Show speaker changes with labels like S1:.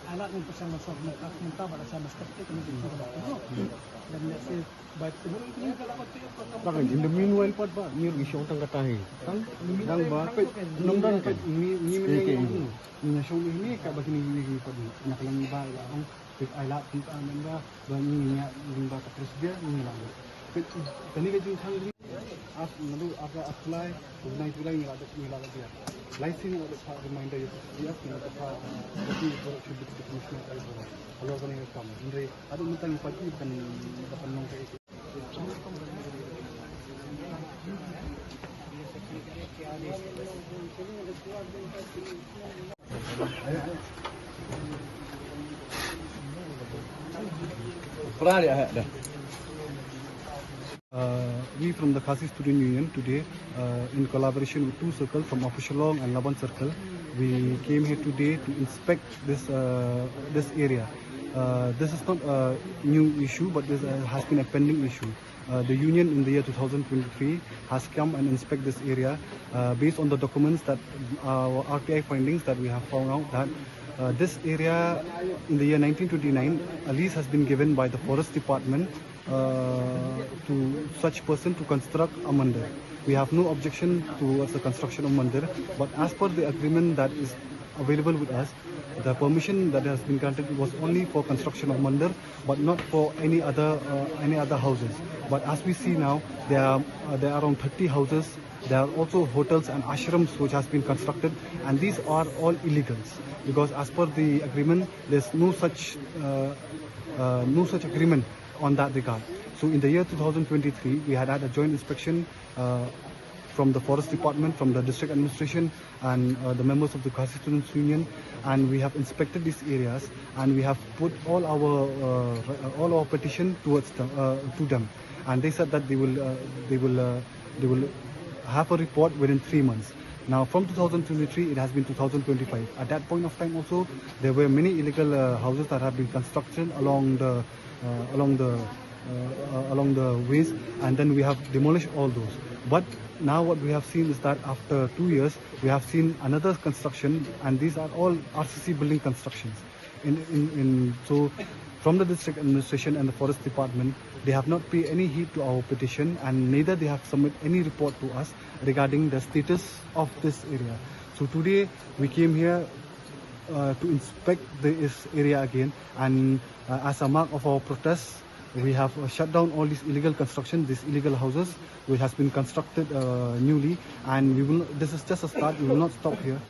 S1: alat yang pasang masuk nak minta pada saya mesti kita ni kita dan let's say baik sebelum ini kalau
S2: Bakit in the meanwhile pa ba ni gisyo tang katahi tang ba nomdan ka ni ni show ni ka ba ni pa nak lang ba ang alat kita nanda ba ni ba ta presiden ni lang kani ka jing thang as nalu aga apply unai tulai ni ada dia license ada pa reminder ya ni ada pa tapi should be commissioner ay bo hello kan ni kam andre adu mutang pagi kan dapat nong kay we from the Khasi Student Union today, in collaboration with two circles from Officialong and Laban Circle, we came here today to inspect this area. This is not a new issue, but this has been a pending issue. The union in the year 2023 has come and inspect this area based on the documents that our RTI findings that we have found out that this area in the year 1929, a lease has been given by the Forest Department to such person to construct a mandir. We have no objection towards the construction of mandir, but as per the agreement that is available with us, the permission that has been granted was only for construction of mandir, but not for any other houses. But as we see now, there are around 30 houses. There are also hotels and ashrams which has been constructed, and these are all illegals because as per the agreement, there's no such agreement on that regard. So in the year 2023, we had a joint inspection from the Forest Department, from the District Administration and the members of the Khasi Students Union, and we have inspected these areas and we have put all our petition towards to them, and they said that they will have a report within 3 months. Now from 2023 it has been 2025. At that point of time also there were many illegal houses that have been constructed along the ways, and then we have demolished all those. But now what we have seen is that after 2 years we have seen another construction, and these are all RCC building constructions. So from the district administration and the forest department, they have not paid any heed to our petition, and neither they have submitted any report to us regarding the status of this area. So today we came here to inspect this area again, and as a mark of our protest, we have shut down all these illegal construction, these illegal houses which has been constructed newly, and this is just a start. We will not stop here.